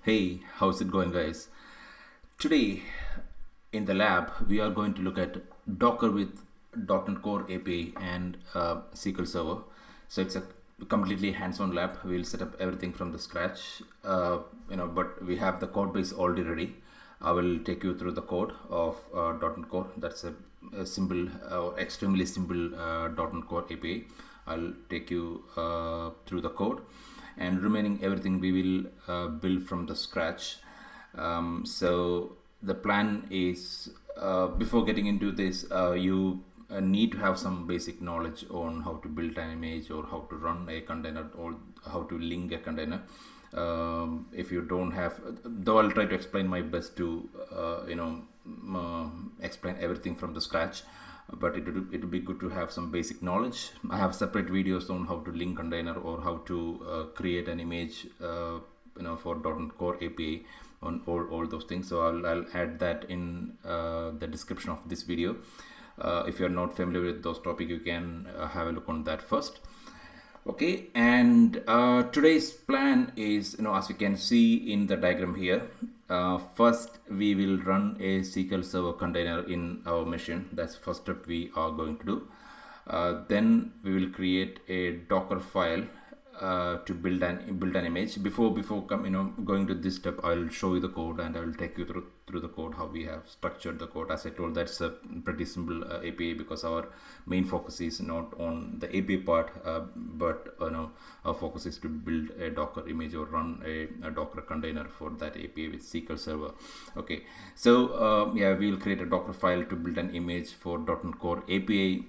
Hey, how's it going, guys? Today in the lab, we are going to look at Docker with .NET Core API and SQL Server. So it's a completely hands-on lab. We'll set up everything from the scratch, but we have the code base already ready. I will take you through the code of .NET Core. That's a simple or extremely simple .NET Core API. I'll take you through the code, and remaining everything we will build from the scratch. So the plan is, before getting into this, you need to have some basic knowledge on how to build an image or how to run a container or how to link a container. If you don't have, though I'll try to explain my best to explain everything from the scratch, but it would be good to have some basic knowledge. I have separate videos on how to link container or how to create an image for .NET Core API on all those things. So I'll add that in the description of this video. If you're not familiar with those topics, you can have a look on that first. Okay, and today's plan is, as you can see in the diagram here, first we will run a SQL Server container in our machine. That's the first step we are going to do. Then we will create a Docker file to build an image. Before going to this step, I'll show you the code and I will take you through the code, how we have structured the code. As I told, that's a pretty simple API, because our main focus is not on the API part, but our focus is to build a Docker image or run a Docker container for that API with SQL Server. Okay, so we will create a Docker file to build an image for .NET Core API.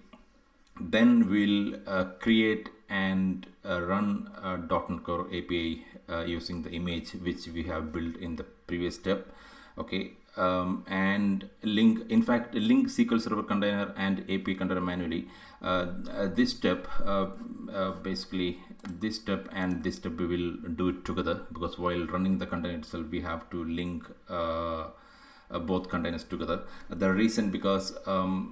Then we'll create and run a .NET Core API using the image which we have built in the previous step. Okay, and link SQL Server container and API container manually. This step, basically this step and this step, we will do it together, because while running the container itself, we have to link both containers together. The reason, because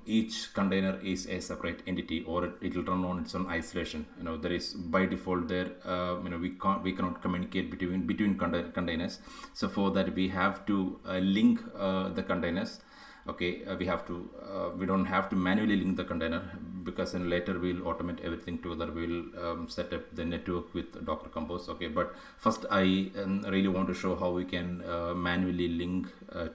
each container is a separate entity, or it will run on its own isolation. There is by default there, we cannot communicate between containers. So for that, we have to link the containers. Okay, we don't have to manually link the container, because then later we'll automate everything together. We'll set up the network with Docker Compose. Okay, but first I really want to show how we can manually link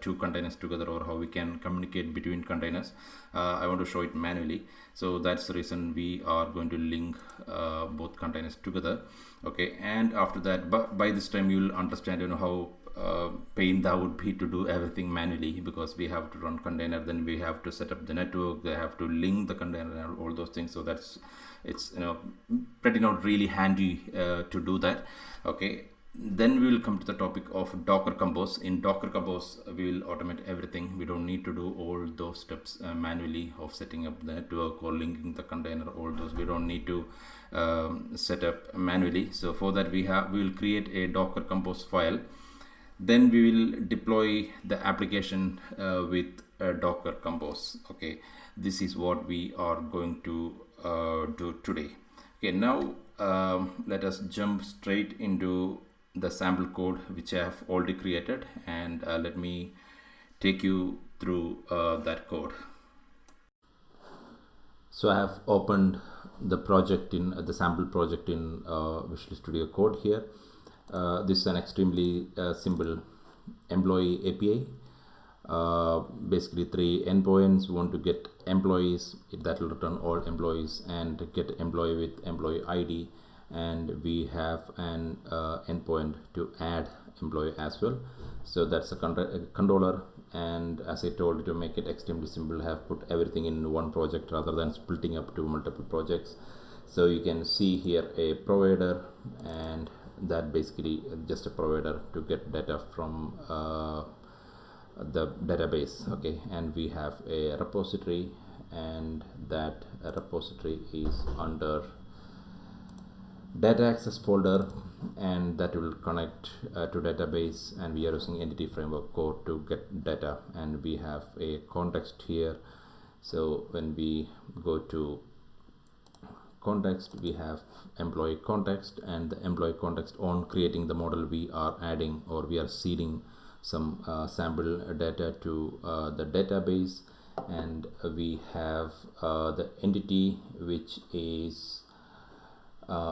two containers together, or how we can communicate between containers. I want to show it manually, so that's the reason we are going to link both containers together. Okay, and after that, by this time you'll understand how pain that would be to do everything manually, because we have to run container, then we have to set up the network, they have to link the container and all those things. So it's pretty not really handy to do that. Okay, then we will come to the topic of Docker Compose. In Docker Compose, we will automate everything. We don't need to do all those steps manually of setting up the network or linking the container. All those we don't need to set up manually. So for that, we will create a Docker Compose file. Then we will deploy the application with Docker Compose. Okay, this is what we are going to do today. Okay, now let us jump straight into the sample code which I have already created, and let me take you through that code. So I have opened the project in the sample project in Visual Studio Code here. This is an extremely simple employee API. Basically 3 endpoints. We want to get employees, that will return all employees, and get employee with employee ID, and we have an endpoint to add employee as well. So that's a controller, and as I told, to make it extremely simple, I have put everything in one project rather than splitting up to multiple projects. So you can see here a provider, and that basically just a provider to get data from the database. Okay, and we have a repository, and that repository is under data access folder, and that will connect to database, and we are using entity framework code to get data, and we have a context here. So when we go to context, we have employee context, and the employee context on creating the model, we are adding or we are seeding some sample data to the database, and we have the entity which is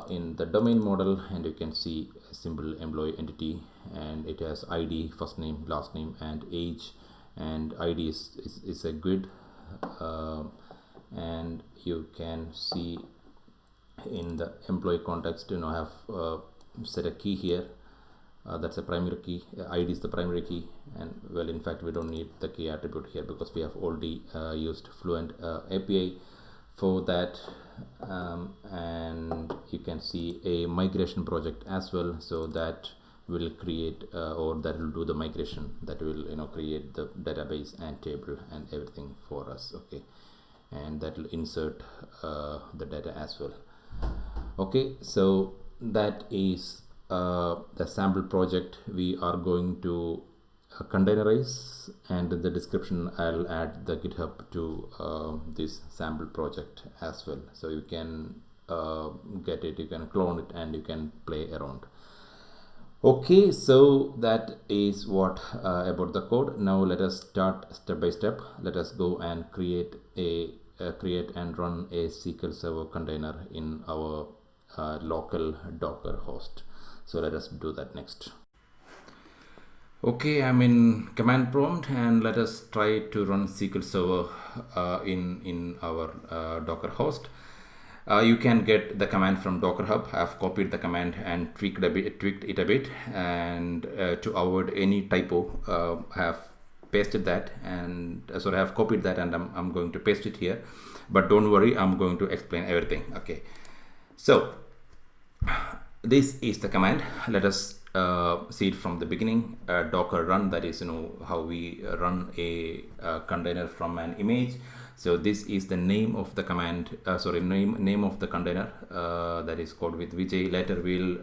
in the domain model, and you can see a simple employee entity, and it has ID, first name, last name, and age, and ID is a grid, and you can see in the employee context, you know, I have set a key here. That's a primary key. ID is the primary key, and well, in fact, we don't need the key attribute here because we have already used Fluent API for that. And you can see a migration project as well, so that will create or that will do the migration, that will, you know, create the database and table and everything for us. Okay, and that will insert the data as well. Okay, so that is the sample project. We are going to containerize, and in the description I'll add the GitHub to this sample project as well, so you can get it, you can clone it, and you can play around. Okay, so that is what about the code. Now let us start step by step. Let us go and create and run a SQL Server container in our local Docker host. So let us do that next. Okay, I'm in command prompt, and let us try to run SQL Server in our Docker host. You can get the command from Docker Hub. I've copied the command and tweaked it a bit, and to avoid any typo, I have pasted that, and so I have copied that, and I'm going to paste it here. But don't worry, I'm going to explain everything. Okay, so this is the command. Let us see it from the beginning. Docker run, that is, you know, how we run a container from an image. So this is the name of the command, name of the container, that is code with Vijay. Later we'll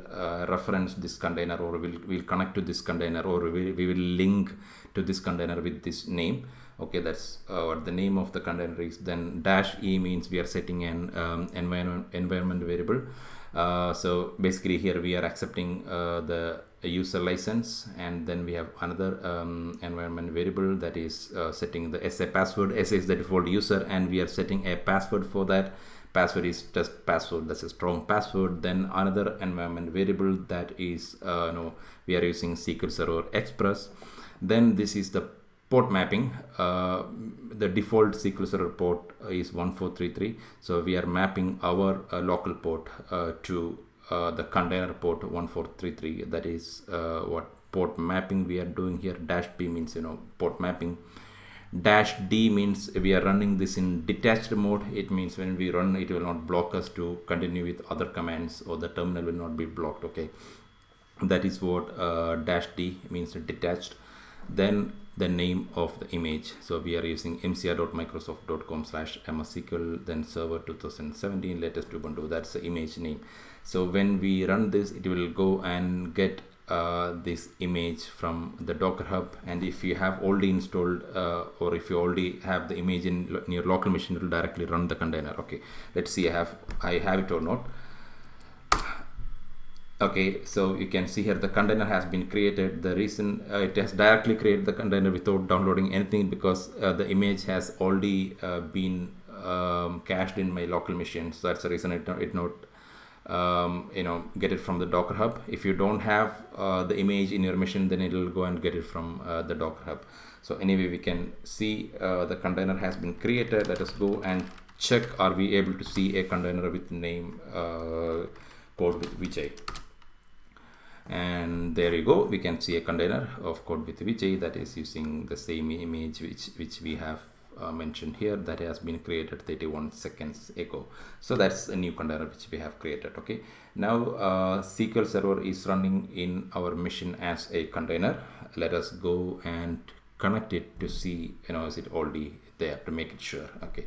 reference this container, or we'll connect to this container, or we will link to this container with this name. Okay, that's what the name of the container is. Then -e means we are setting an environment variable. So basically here we are accepting the user license, and then we have another environment variable that is setting the SA password. SA is the default user, and we are setting a password for that. Password is just password, that's a strong password. Then another environment variable that is we are using SQL Server Express. Then this is the port mapping. The default SQL Server port is 1433, so we are mapping our local port to the container port 1433. That is what port mapping we are doing here. -p means, you know, port mapping. -d means we are running this in detached mode. It means when we run, it will not block us to continue with other commands, or the terminal will not be blocked. Okay, that is what -d means, detached. Then the name of the image, so we are using mcr.microsoft.com/msql, then server 2017 latest Ubuntu. That's the image name. So when we run this, it will go and get this image from the Docker Hub, and if you have already installed or if you already have the image in your local machine, it will directly run the container. Okay, let's see I have it or not. Okay, so you can see here the container has been created. The reason it has directly created the container without downloading anything, because the image has already been cached in my local machine. So that's the reason it not get it from the Docker Hub. If you don't have the image in your machine, then it will go and get it from the Docker Hub. So anyway, we can see the container has been created. Let us go and check, are we able to see a container with name code with Vijay. And there you go, we can see a container of code with Vijay that is using the same image which we have mentioned here, that has been created 31 seconds ago. So that's a new container which we have created. Okay, now SQL Server is running in our machine as a container. Let us go and connect it to see, is it already there, to make it sure. Okay,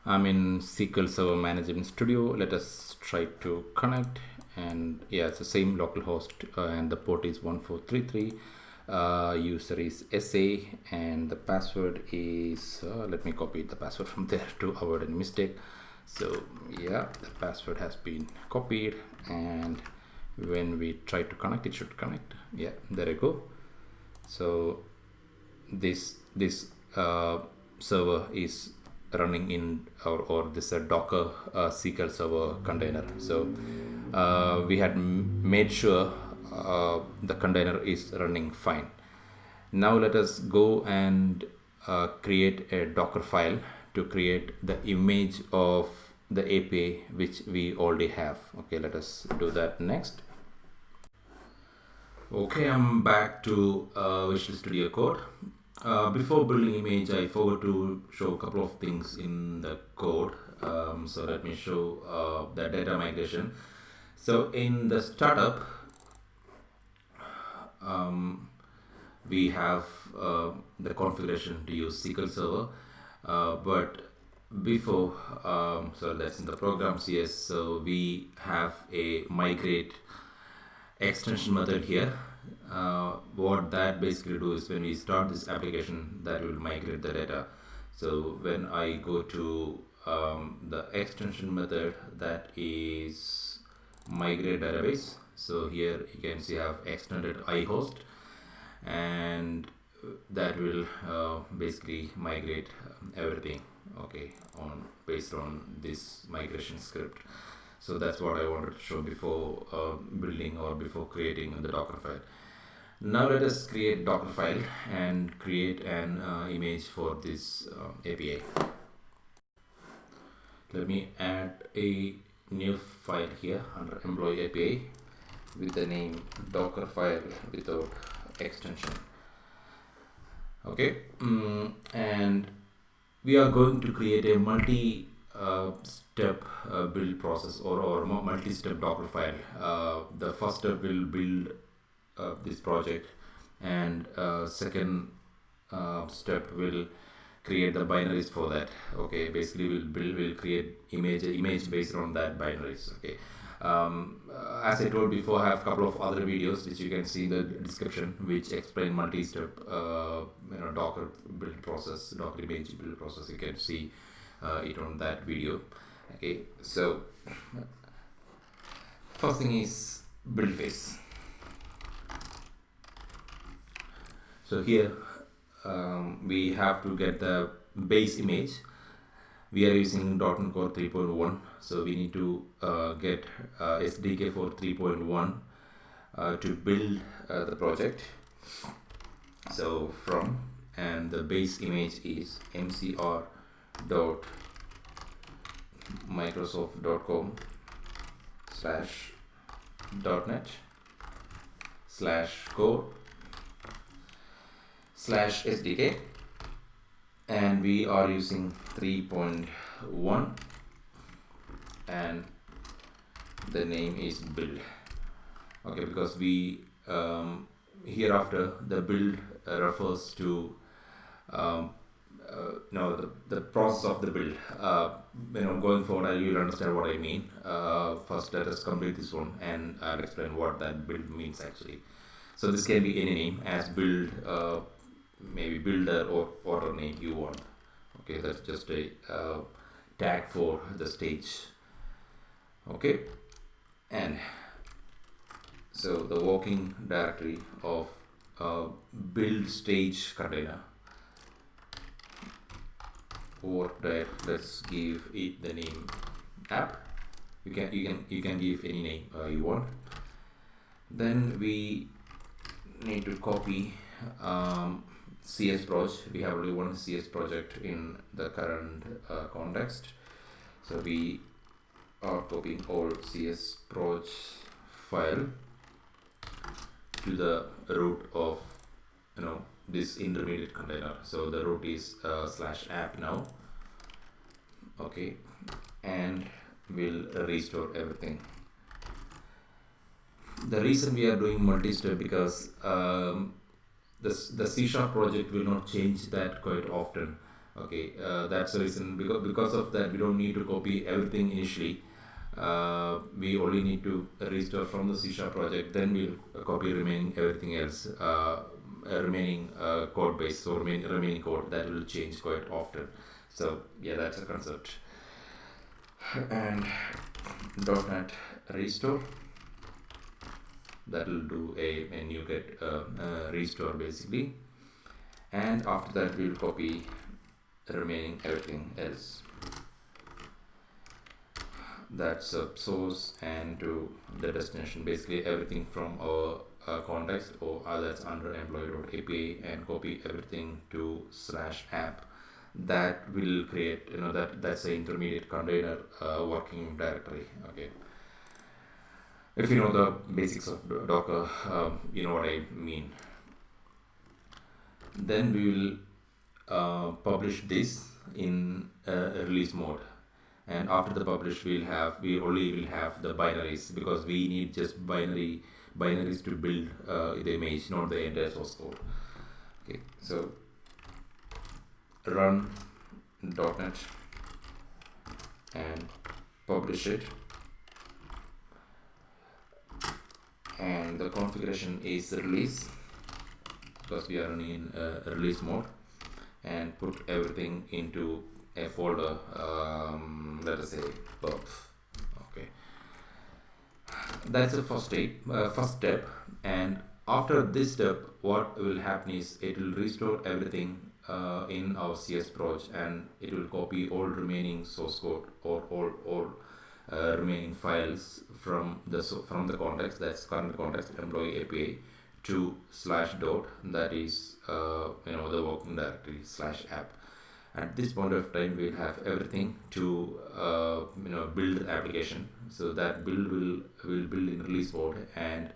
I'm in SQL Server Management Studio. Let us try to connect, and yeah, it's the same local host and the port is 1433. User is SA, and the password is let me copy the password from there to avoid any mistake. So yeah, the password has been copied, and when we try to connect, it should connect. Yeah, there you go. So this server is running in, or this a Docker SQL Server container. So we had made sure the container is running fine. Now let us go and create a Docker file to create the image of the API which we already have. Okay, let us do that next. Okay, I'm back to Visual Studio Code. Before building image, I forgot to show a couple of things in the code. So let me show the data migration. So in the startup, we have the configuration to use SQL Server, but before, so that's in the program CS. So we have a migrate extension method here. What that basically do is when we start this application, that will migrate the data. So when I go to the extension method, that is migrate database. So here you can see I have extended iHost, and that will basically migrate everything, okay, on based on this migration script. So that's what I wanted to show before building or before creating the Docker file. Now let us create Docker file and create an image for this API. Let me add a new file here under employee API with the name Docker file without extension. Okay, and we are going to create a multi-step build process, or multi-step Docker file. The first step will build this project, and second step will create the binaries for that. Okay, basically we'll create image based on that binaries. Okay. As I told before, I have a couple of other videos which you can see in the description, which explain multi-step Docker build process, Docker image build process. You can see it on that video. Okay, so first thing is build phase. So here we have to get the base image. We are using .NET Core 3.1, so we need to get SDK for 3.1 to build the project. So from, and the base image is mcr.microsoft.com/.net/core/SDK, and we are using 3.1, and the name is build. Okay, because we hereafter the build refers to the process of the build. Going forward, you'll understand what I mean. First, let us complete this one, and I'll explain what that build means actually. So this can be any name, as build, maybe builder, or whatever name you want. Okay, that's just a tag for the stage. Okay, and so the working directory of build stage container, or there, let's give it the name app. You can give any name you want. Then we need to copy CS project. We have only one CS project in the current context, so we are copying all CS proj file to the root of this intermediate container. So the root is /app now. Okay, and we'll restore everything. The reason we are doing multi-step, because the C# project will not change that quite often. Okay, that's the reason. Because of that, we don't need to copy everything initially. We only need to restore from the C# project, then we'll copy remaining everything else remaining code base, so remaining code that will change quite often. So yeah, that's a concept. And .NET restore, that will do a NuGet restore basically, and after that we will copy the remaining everything else. That's a source and to the destination, basically everything from our context or that's under employee.api, and copy everything to /app. That will create, that's the intermediate container working directory. Okay, if you know the basics of Docker, you know what I mean. Then we will publish this in release mode, and after the publish we only will have the binaries, because we need just binaries to build the image, not the entire source code. Okay, so run .NET and publish it, and the configuration is release, because we are running in release mode, and put everything into a folder, let us say pub. Okay, that's the first step. And after this step, what will happen is it will restore everything in our CS proj, and it will copy all remaining source code or all remaining files from the context, that's current context employee API, to /dot, that is the working directory /app. At this point of time we'll have everything to build the application. So that build will build in release mode, and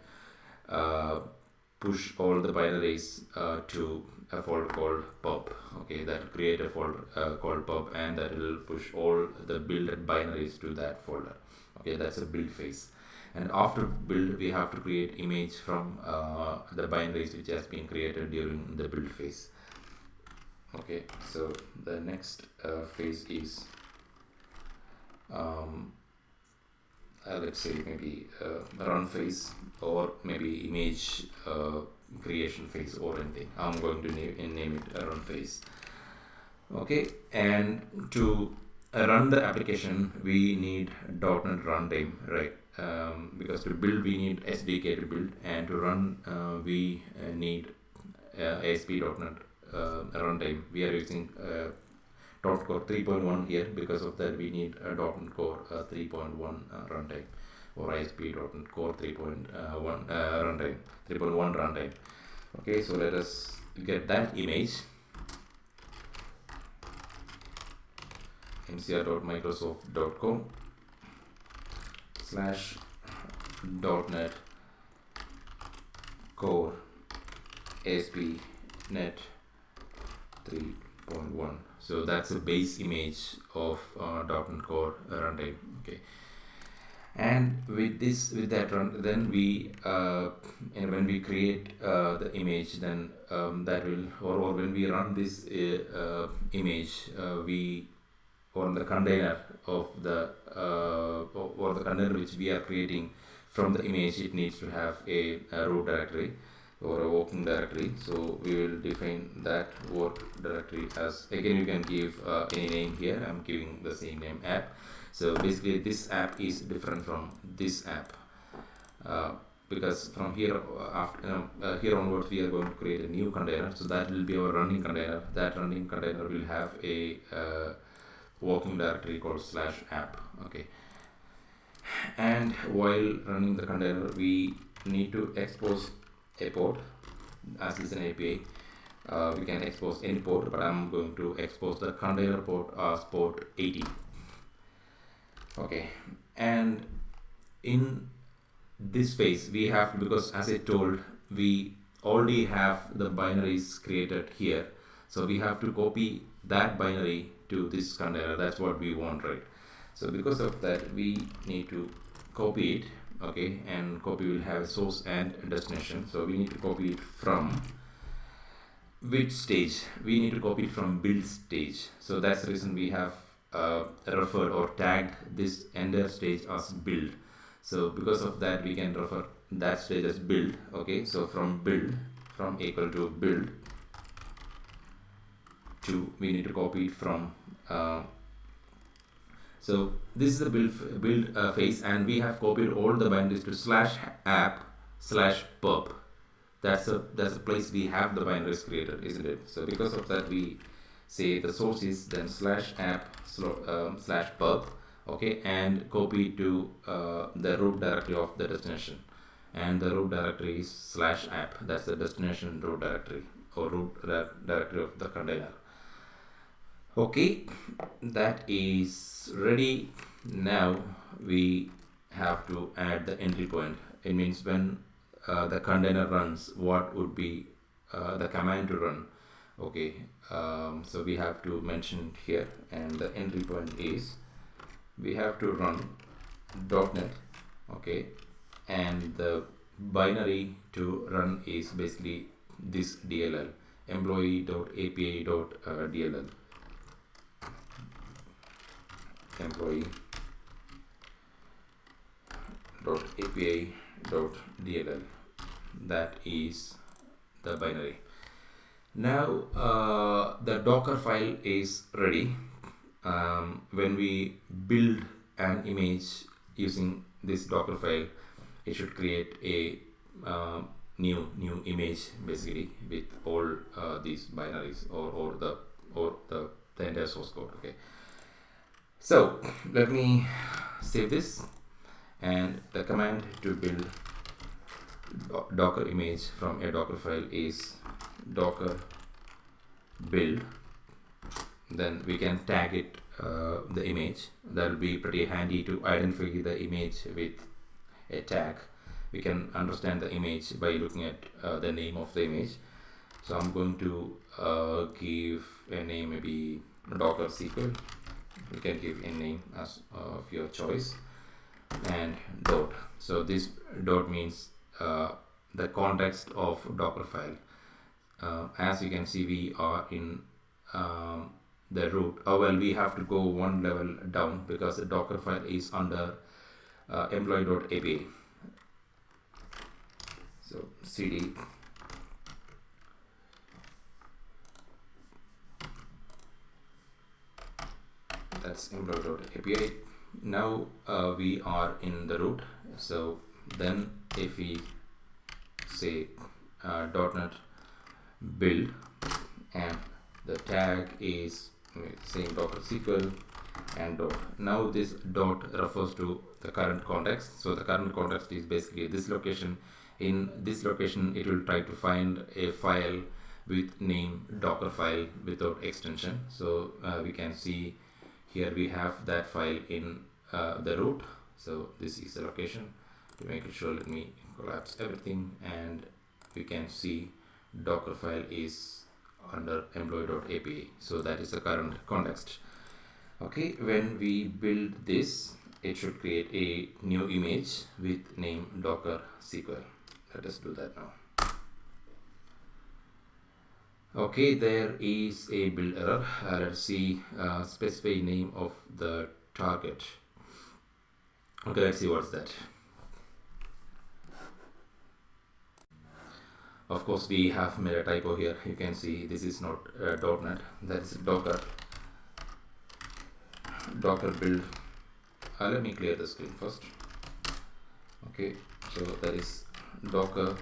push all the binaries to a folder called pub. Okay, that will create a folder called pub, and that will push all the builded binaries to that folder. Okay, that's a build phase. And after build, we have to create image from the binaries which has been created during the build phase. Okay, so the next phase is let's say maybe run phase, or maybe image creation phase, or anything. I'm going to name it a run phase. Okay, and to run the application we need .NET runtime, right? Because to build we need SDK to build, and to run we need ASP.NET runtime. We are using .NET Core 3.1 here. Because of that we need a .NET Core 3.1 runtime, or ASP.NET Core 3.1 runtime, 3.1 runtime. Okay, so let us get that image. mcr.microsoft.com /.NET Core ASP.NET 3.1. So that's a base image of .NET Core runtime. Okay, and with that run, then we and when we create the image, then that will, or when we run this image, we, on the container of the or the container which we are creating from the image, it needs to have a root directory or a working directory. So we will define that work directory as, again you can give any name here. I'm giving the same name, app. So basically this app is different from this app, because from here here onwards we are going to create a new container. So that will be our running container. That running container will have a working directory called /app. Okay, and while running the container we need to expose a port. As it's an API, we can expose any port, but I'm going to expose the container port as port 80. Okay, and in this phase we have to, because as I told, we already have the binaries created here, so we have to copy that binary to this container. That's what we want, right? So because of that we need to copy it. Okay, and copy will have a source and a destination. So we need to copy it from which stage? We need to copy it from build stage. So that's the reason we have referred or tagged this entire stage as build. So because of that we can refer that stage as build. Okay, so from build, from equal to build to, we need to copy it from so this is the build phase, and we have copied all the binaries to /app/perp. That's a place we have the binaries created, isn't it? So because of that, we say the source is then /app/perp, okay, and copy to the root directory of the destination, and the root directory is /app. That's the destination root directory or root directory of the container. Okay, that is ready. Now we have to add the entry point. It means when the container runs, what would be the command to run. Okay, so we have to mention here, and the entry point is we have to run .NET, okay, and the binary to run is basically this DLL, employee.api.dll, employee.api.dll. that is the binary. Now the Docker file is ready. When we build an image using this Docker file, it should create a new image basically with all these binaries or the entire source code. Okay, so let me save this, and the command to build Docker image from a Docker file is docker build. Then we can tag it the image. That will be pretty handy to identify the image with a tag. We can understand the image by looking at the name of the image. So I'm going to give a name, maybe Docker SQL. You can give a name as of your choice, and dot. So this dot means the context of Docker file. As you can see, we are in the root. We have to go one level down because the Docker file is under employee.api. So cd that's employee.api. Now we are in the root. So then if we say .NET build, and the tag is saying Docker SQL and dot. Now this dot refers to the current context. So the current context is basically this location. In this location, it will try to find a file with name Docker file without extension. So we can see here we have that file in the root. So this is the location. To make it sure, let me collapse everything, and we can see Docker file is under employee.api. So that is the current context. Okay, when we build this, it should create a new image with name Docker SQL. Let us do that now. Okay, there is a build error. Let's see, specify name of the target. Okay, let's see what's that. Of course, we have made a typo here. You can see this is not .NET. That is Docker build. Let me clear the screen first. Okay, so that is Docker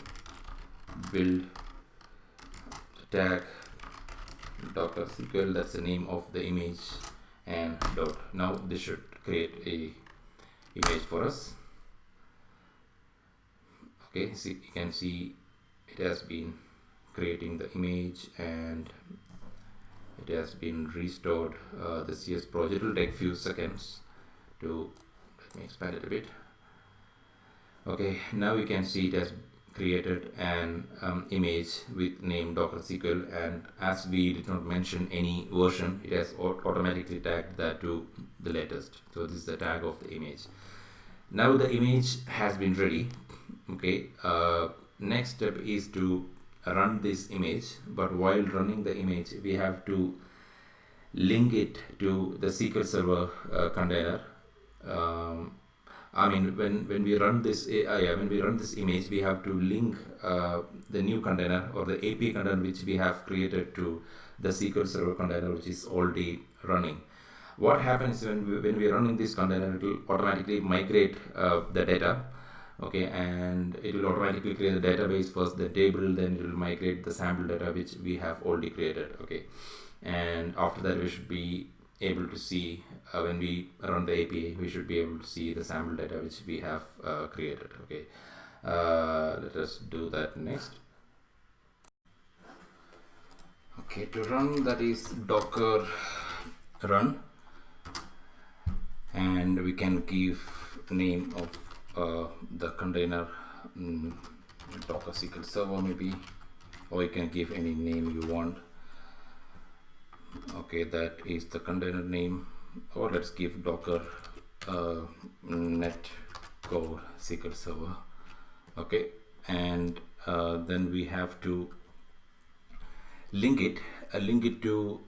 build tag Docker SQL. That's the name of the image, and dot. Now this should create a image for us. Okay, see, you can see it has been creating the image, and it has been restored. The CS project will take few seconds to, let me expand it a bit. Okay, now you can see it has created an image with name Docker SQL, and as we did not mention any version, it has automatically tagged that to the latest. So this is the tag of the image. Now the image has been ready. Okay, next step is to run this image, but while running the image, we have to link it to the SQL Server container. I mean, when we run this when we run this image, we have to link the new container or the API container which we have created to the SQL Server container which is already running. What happens when we run in this container, it will automatically migrate the data, okay, and it will automatically create the database first, the table, then it will migrate the sample data which we have already created, okay, and after that we should be able to see when we run the API, we should be able to see the sample data which we have created, okay. Let us do that next. Okay, to run, that is docker run, and we can give name of the container docker SQL Server maybe, or you can give any name you want. Okay, that is the container name, or let's give docker net core SQL Server, okay, and then we have to link it to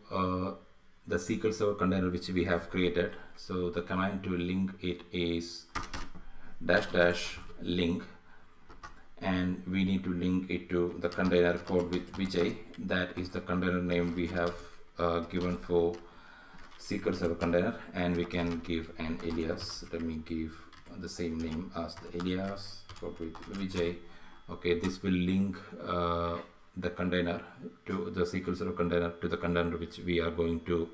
the SQL Server container which we have created. So the command to link it is --link, and we need to link it to the container code with Vijay. That is the container name we have given for SQL Server container, and we can give an alias. Let me give the same name as the alias code with Vijay. Okay, this will link the container to the SQL Server container to the container which we are going to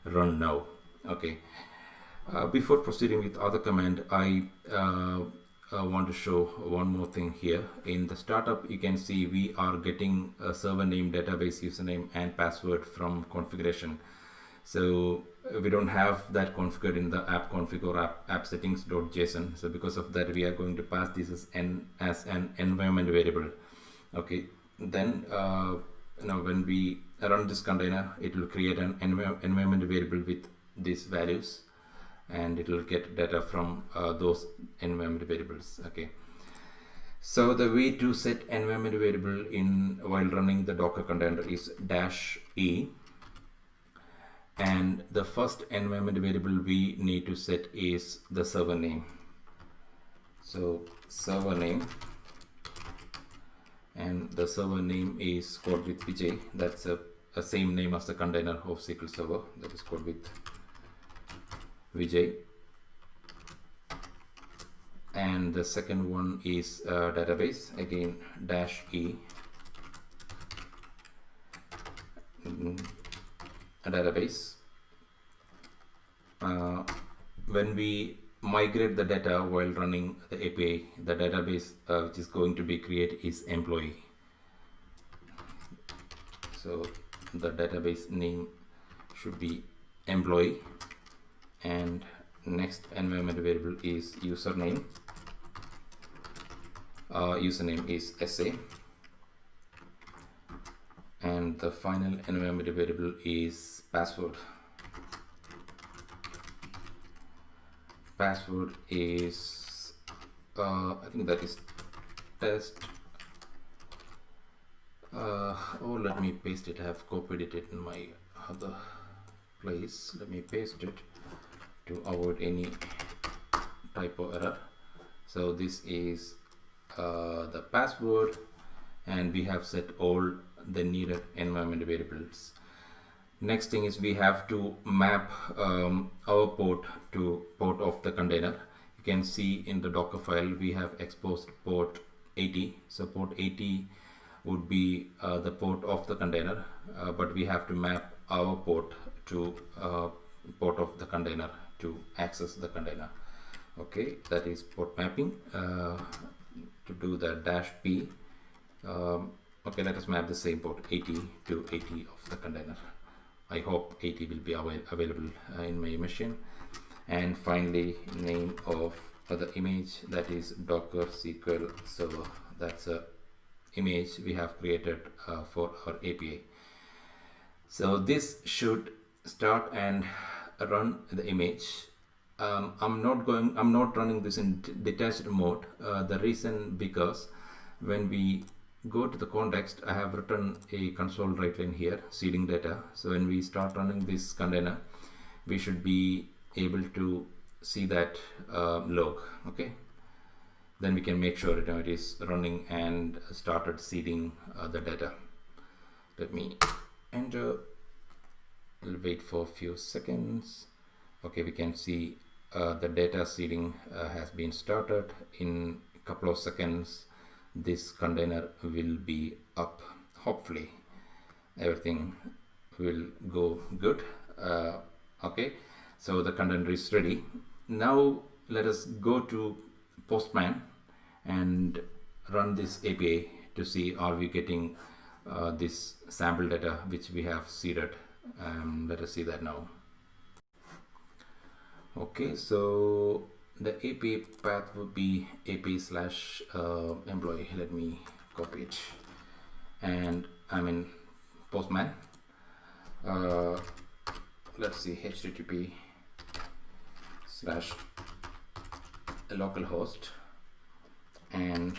run now. Okay, before proceeding with other command, I want to show one more thing here. In the startup, you can see we are getting a server name, database username and password from configuration. So we don't have that configured in the app config or app settings.json. So because of that, we are going to pass this as an environment variable. Okay, then when we run this container, it will create an environment variable with these values, and it will get data from those environment variables. Okay, so the way to set environment variable while running the Docker container is -e, and the first environment variable we need to set is the server name. So server name, and the server name is code with Vijay. That's a same name as the container of SQL Server, that is code with Vijay. And the second one is database, again -e, a database. When we migrate the data while running the API, the database which is going to be created is employee. So the database name should be employee, and next environment variable is username. Username is SA, and the final environment variable is password. Password is I think that is test. Let me paste it. I have copied it in my other place. Let me paste it to avoid any typo error. So this is the password, and we have set all the needed environment variables. Next thing is we have to map our port to port of the container. You can see in the Docker file we have exposed port 80. So port 80 would be the port of the container, but we have to map our port to port of the container to access the container. Okay, that is port mapping. To do the -p, okay, let us map the same port 80 to 80 of the container. I hope 80 will be available in my machine. And finally, name of the image, that is Docker SQL Server. That's a image we have created for our API. So this should start and run the image. I'm not running this in detached mode. The reason, because when we go to the context, I have written a console right line here, seeding data. So when we start running this container, we should be able to see that log. Okay, then we can make sure it is running and started seeding the data. Let me enter. We'll wait for a few seconds. Okay, we can see the data seeding has been started. In a couple of seconds this container will be up. Hopefully everything will go good. Okay, so the container is ready. Now let us go to Postman and run this API to see are we getting this sample data which we have seeded. Let us see that now. Okay, so the API path would be API/employee. Let me copy it, and I'm in Postman. Let's see, http/localhost, and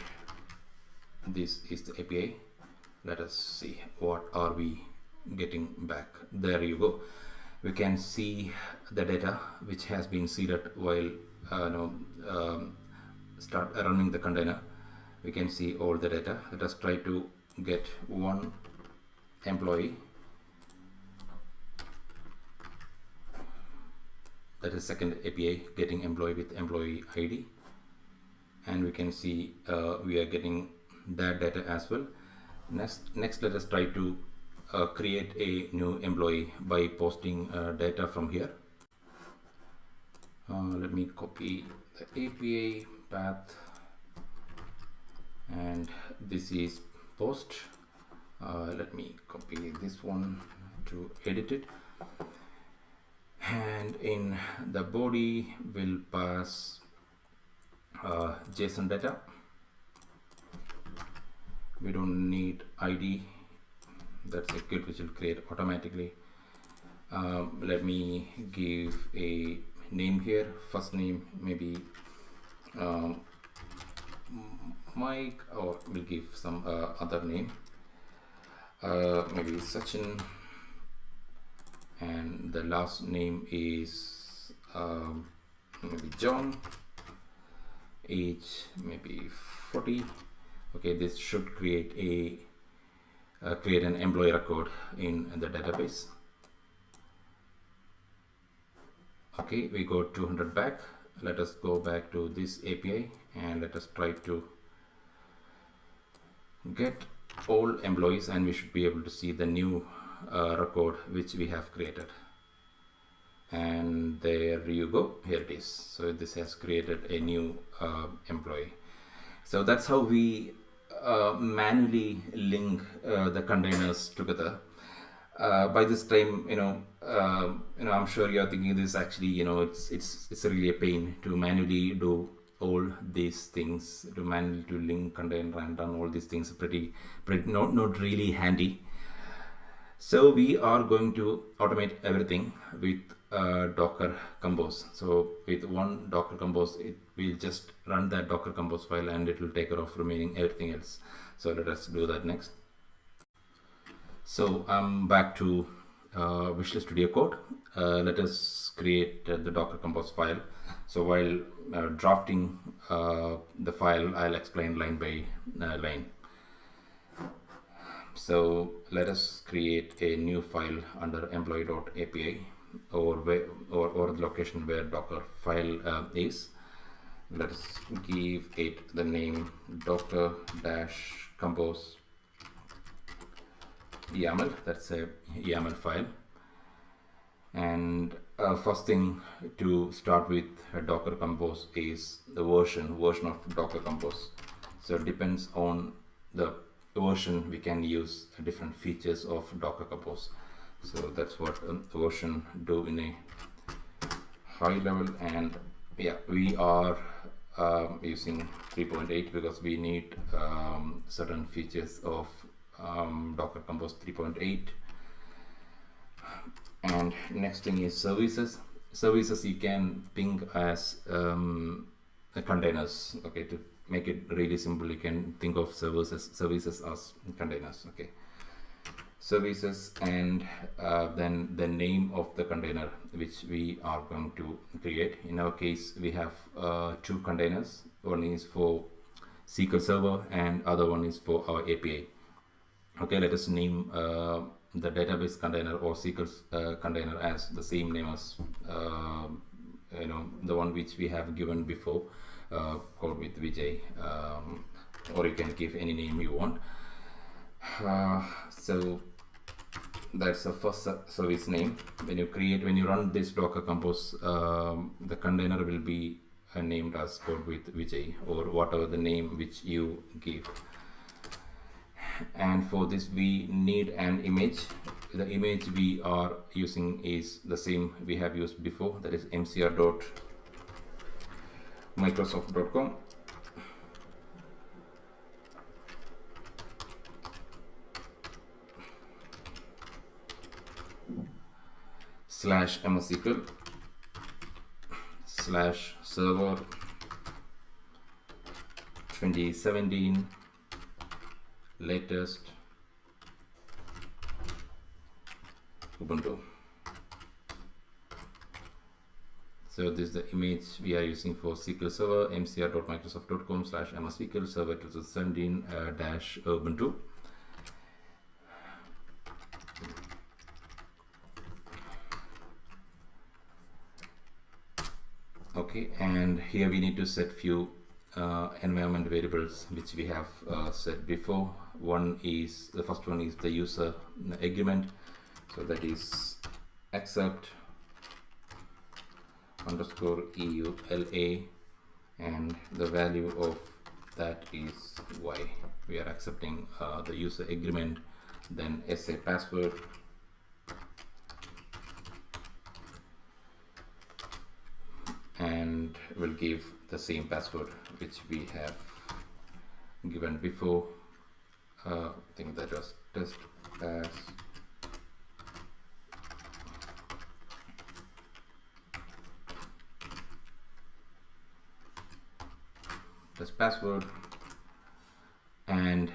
this is the API. Let us see what are we getting back. There you go. We can see the data which has been seeded while start running the container. We can see all the data. Let us try to get one employee. That is second API, getting employee with employee ID, and we can see we are getting that data as well. Next let us try to create a new employee by posting data from here. Let me copy the API path, and this is post. Let me copy this one to edit it, and in the body we'll pass JSON data. We don't need ID. That's a good which will create automatically. Let me give a name here. First name maybe Mike, or we'll give some other name, maybe Sachin, and the last name is maybe John. Age maybe 40. Okay, this should create an employee record in the database. Okay, we go 200 back. Let us go back to this API and let us try to get all employees, and we should be able to see the new record which we have created. And there you go, here it is. So this has created a new employee. So that's how we manually link the containers together. By this time, I'm sure you're thinking this actually, it's really a pain to manually do all these things, to manually to link container and run all these things. Pretty not really handy. So we are going to automate everything with Docker Compose. So with one Docker Compose, it will just run that Docker Compose file and it will take care of remaining everything else. So let us do that next. So I'm back to Visual Studio Code. Let us create the Docker Compose file. So while drafting the file, I'll explain line by line. So let us create a new file under employee.api or the location where Docker file is. Let us give it the name docker-compose YAML. That's a YAML file. And first thing to start with Docker Compose is the version of Docker Compose. So it depends on the version, we can use different features of Docker Compose. So that's what version do in a high level. And yeah, we are using 3.8 because we need certain features of Docker Compose 3.8. And next thing is services. Services you can think as containers. Okay, to make it really simple, you can think of services as containers. Okay, services, and then the name of the container which we are going to create. In our case, we have two containers. One is for SQL Server and other one is for our API. Okay, let us name the database container or SQL container as the same name as the one which we have given before, called with Vijay, or you can give any name you want. So that's the first service name. When you run this Docker Compose, the container will be named as code with Vijay, or whatever the name which you give. And for this we need an image. The image we are using is the same we have used before, that is mcr.microsoft.com /MSQL /server 2017 latest Ubuntu. So this is the image we are using for SQL Server, mcr.microsoft.com /MSQL server 2017 Ubuntu. Okay, and here we need to set few environment variables which we have set before. The first one is the user agreement, so that is accept _EULA, and the value of that is y. We are accepting the user agreement. Then SA password, and we'll give the same password which we have given before. I think that was test pass. Test password, and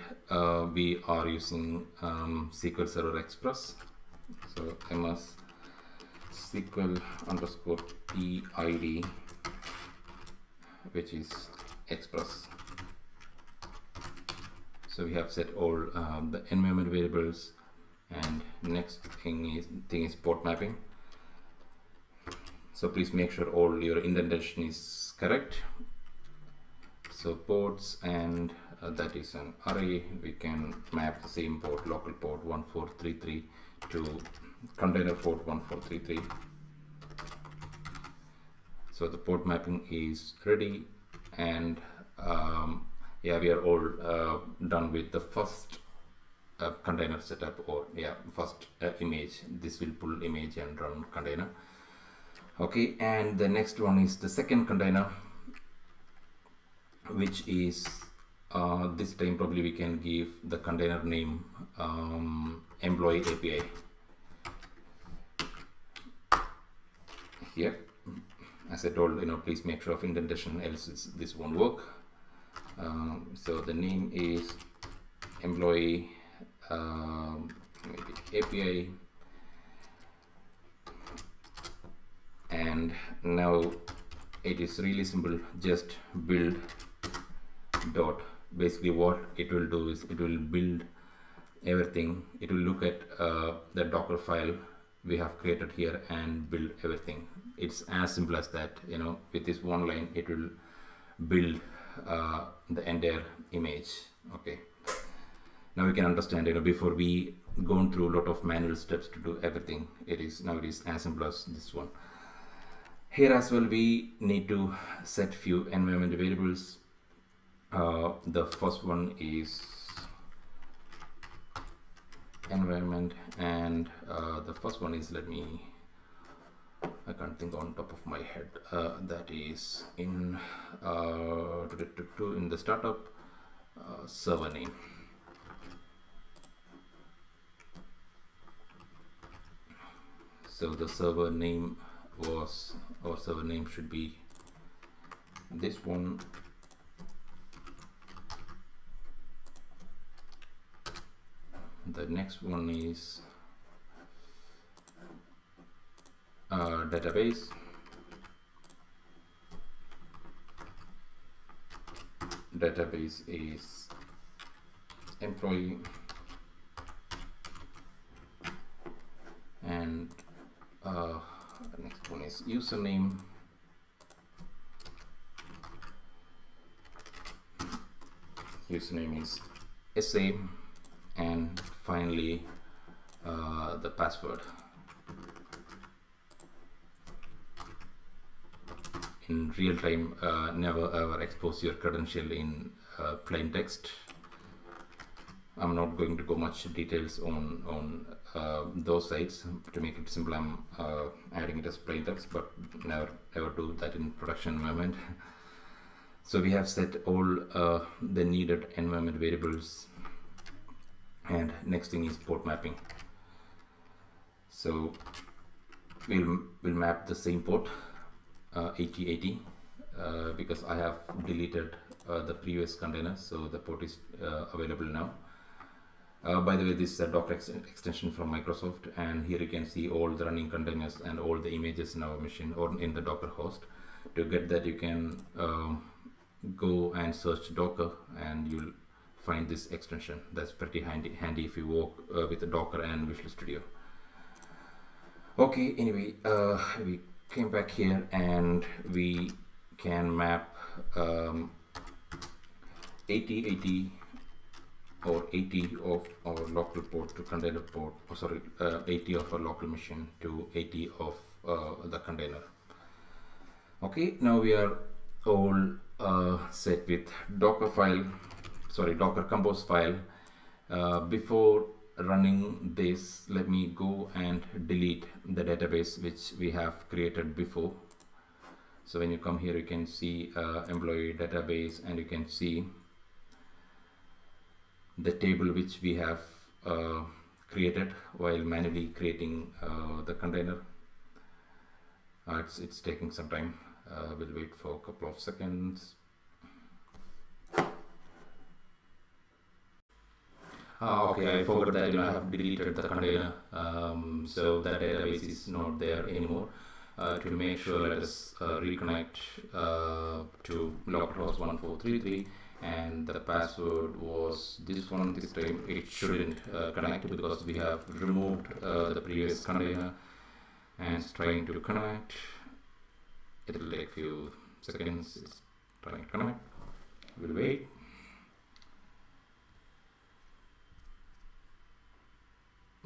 we are using SQL Server Express. So ms SQL _PID, which is Express. So we have set all the environment variables, and next thing is port mapping. So please make sure all your indentation is correct. So ports, and that is an array. We can map the same port, local port 1433 to container port 1433. So the port mapping is ready, and yeah, we are all done with the first container setup, or first image. This will pull image and run container. Okay, and the next one is the second container, which is this time probably we can give the container name employee API. Here, as I told, please make sure of indentation, else this won't work. So the name is employee maybe API, and now it is really simple. Just build dot. Basically what it will do is it will build everything. It will look at the Docker file we have created here and build everything. It's as simple as that. With this one line it will build the entire image. Okay, now we can understand, before we gone through a lot of manual steps to do everything. It is as simple as this one. Here as well we need to set few environment variables. The first one is environment, and the first one is, I can't think on top of my head, that is in the startup server name. So the server name should be this one. the next one is database. Database is employee, and next one is username. Username is SA, and finally the password. In real time, never ever expose your credential in plain text. I'm not going to go much details on those sites. To make it simple, I'm adding it as plain text, but never ever do that in production environment. So we have set all the needed environment variables, and next thing is port mapping. So we'll map the same port 8080 because I have deleted the previous container, so the port is available now. By the way, this is a Docker extension from Microsoft, and here you can see all the running containers and all the images in our machine or in the Docker host. To get that, you can go and search Docker and you'll find this extension. That's pretty handy if you work with the Docker and Visual Studio. Okay, anyway, we came back here and we can map 8080 or 80 of our local port to container port, 80 of our local machine to 80 of the container. Okay, now we are all set with Docker Compose file. Before running this, let me go and delete the database which we have created before. So when you come here, you can see employee database, and you can see the table which we have created while manually creating the container. It's taking some time. We'll wait for a couple of seconds. Okay, I forgot that I have deleted the container, so that database is not there anymore. To make sure, let us reconnect to localhost 1433, and the password was this one. This time it shouldn't connect because we have removed the previous container, and it's trying to connect. It will take a few seconds. It's trying to connect. We'll wait.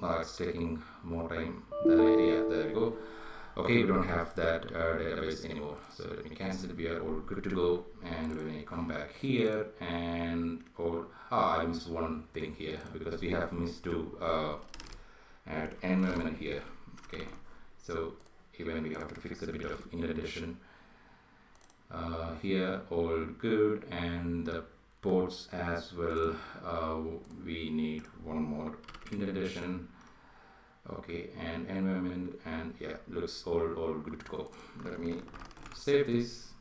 It's taking more time than idea. There we go. Okay, we don't have that database anymore. So let me cancel it. We are all good to go. And when we come back here, and I missed one thing here because we have missed to add environment here. Okay, so even we have to fix a bit of indentation here. All good, and the ports as well. We need one more indentation. Okay, and environment, and yeah, looks all good to go. Let me save this,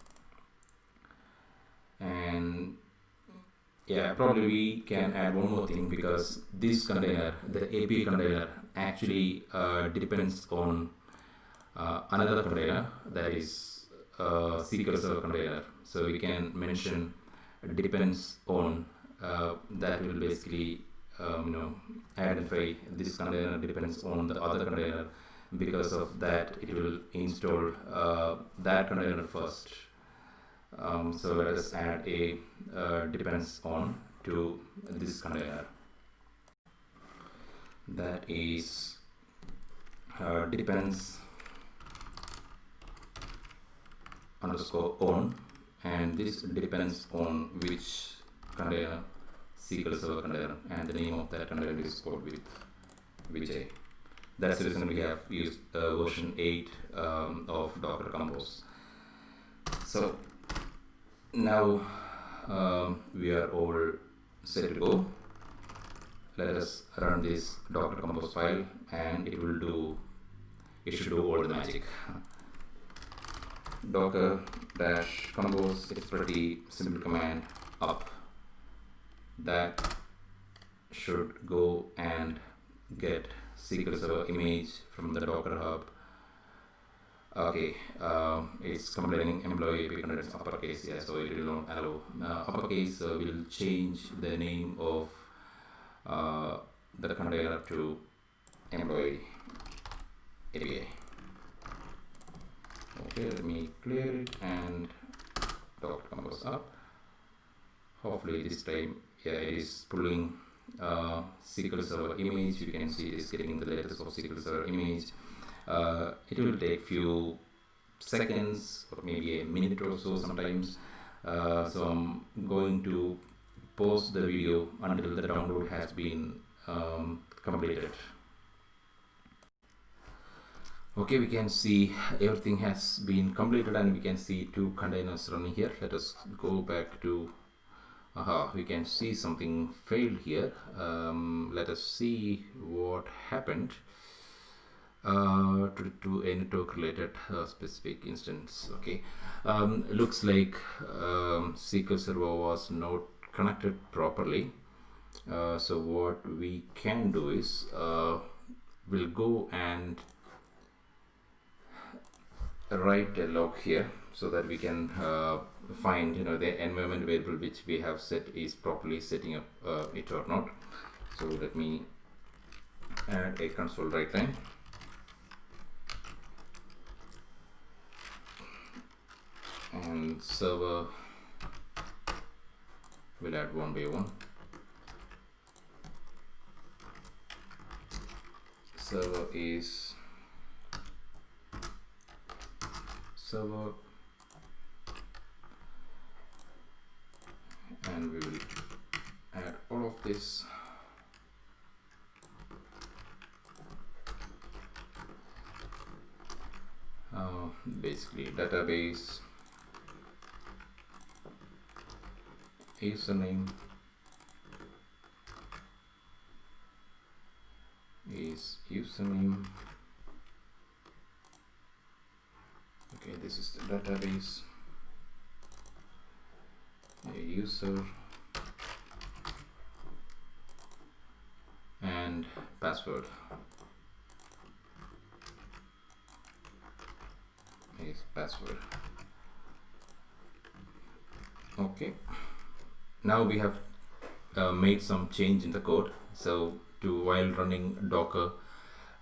and yeah, probably we can add one more thing because this container, the API container, actually depends on another container, that is SQL Server container. So we can mention depends on that will basically identify this container depends on the other container. Because of that, it will install that container first. So let us add a depends on to this container. That is depends underscore on, and this depends on which container, SQL Server container, and the name of that container is called with Vijay. That's the reason we have used version 8 of Docker Compose. So now we are all set to go. Let us run this Docker Compose file, and it should do all the magic. Docker -compose, it's pretty simple command, up. That should go and get SQL Server image from the Docker Hub. Okay, it's complaining employee API contains uppercase, yeah, so it will not allow. Uppercase will change the name of uh, the container to employee API. Okay, let me clear it and Docker compose up. Hopefully this time, yeah, it is pulling SQL Server image. You can see it is getting the latest of SQL Server image. It will take few seconds or maybe a minute or so sometimes. So I'm going to pause the video until the download has been completed. Okay, we can see everything has been completed and we can see two containers running here. Let us go back to we can see something failed here. Let us see what happened to a network related specific instance. Okay, looks like SQL Server was not connected properly. So what we can do is we'll go and write a log here so that we can find the environment variable which we have set is properly setting up it or not. So let me add a console write line and server will add one by one. Server is server, and we will add all of this. Basically database, username is username. Okay, this is the database, a user, and password is password. Okay, now we have made some change in the code. So to while running Docker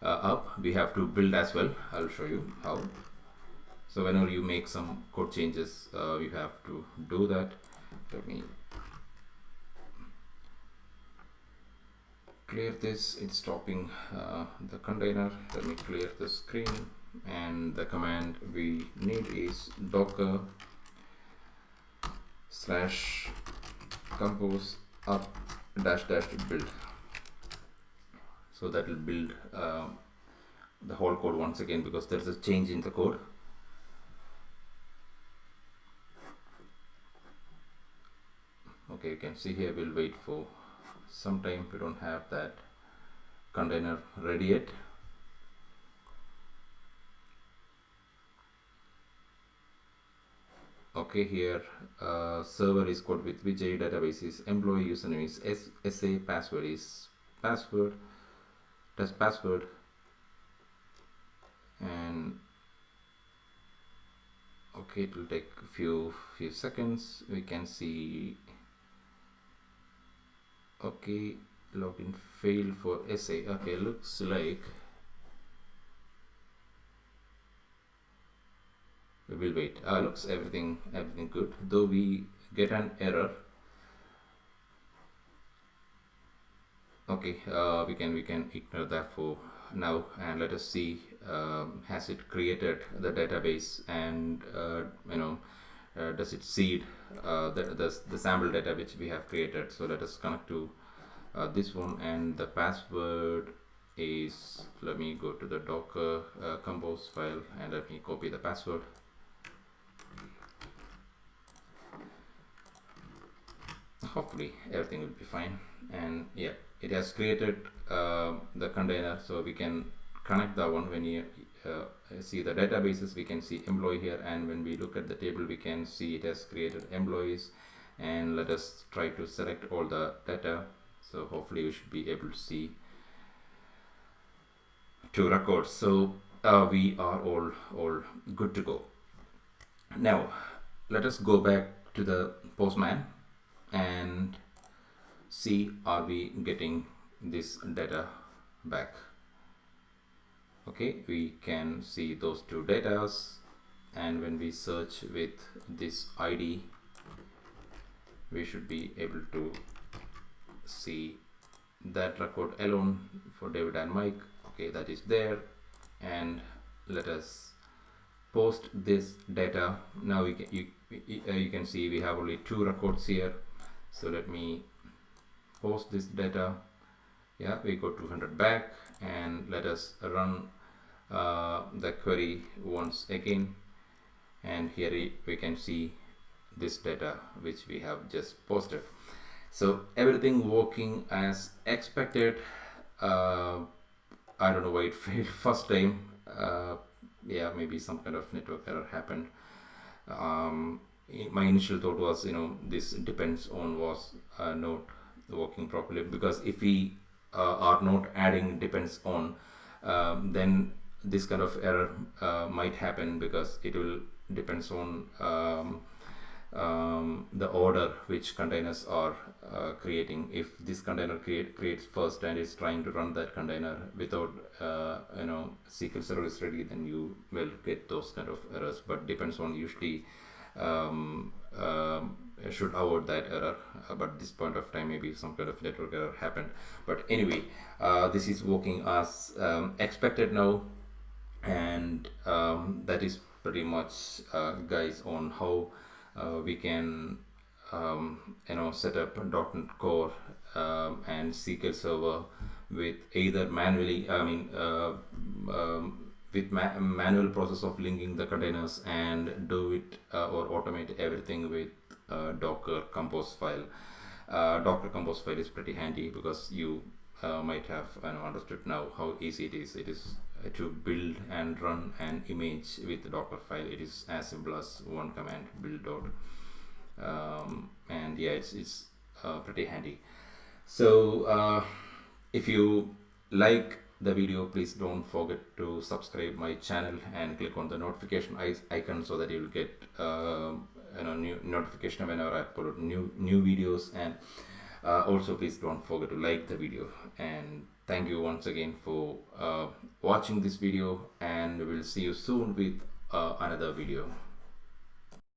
up, we have to build as well. I'll show you how. So whenever you make some code changes, you have to do that. Let me clear this. It's stopping the container. Let me clear the screen, and the command we need is docker /compose up -- build. So that will build the whole code once again because there's a change in the code. Okay, you can see here, we'll wait for some time. We don't have that container ready yet. Okay, here server is called with which database is employee, username is SA, password is password, test password, and okay, it will take a few seconds. We can see, okay, login failed for SA. Okay, looks like we will wait. Looks everything good, though we get an error. Okay, we can ignore that for now, and let us see has it created the database, and does it seed the sample data which we have created. So let us connect to this one, and the password is, let me go to the docker compose file and let me copy the password. Hopefully everything will be fine, and yeah, it has created the container, so we can connect that one. When you see the databases, we can see employee here, and when we look at the table, we can see it has created employees. And let us try to select all the data. So hopefully you should be able to see 2 records. So we are all good to go. Now let us go back to the Postman and see, are we getting this data back. Okay, we can see those 2 datas, and when we search with this ID, we should be able to see that record alone for David and Mike. Okay, that is there. And let us post this data. Now you can see we have only 2 records here. So let me post this data. Yeah, we got 200 back, and let us run the query once again, and here we can see this data which we have just posted. So everything working as expected. I don't know why it failed first time. Yeah, maybe some kind of network error happened. My initial thought was, this depends on was not working properly, because if we are not adding depends on, then this kind of error might happen, because it will depends on the order which containers are creating. If this container creates first and is trying to run that container without SQL Server is ready, then you will get those kind of errors. But depends on, usually should avoid that error, but this point of time maybe some kind of network error happened. But anyway, this is working as expected now, and that is pretty much guys on how we can set up .NET Core and SQL Server with either manually, with manual process of linking the containers, and do it or automate everything with Docker Compose file. Docker Compose file is pretty handy, because you might have understood now how easy it is. It is to build and run an image with the Docker file. It is as simple as one command, build dot, and yeah, it's pretty handy. So if you like the video, please don't forget to subscribe my channel and click on the notification icon, so that you will get new notification whenever I upload new videos. And also please don't forget to like the video, and thank you once again for watching this video, and we will see you soon with another video.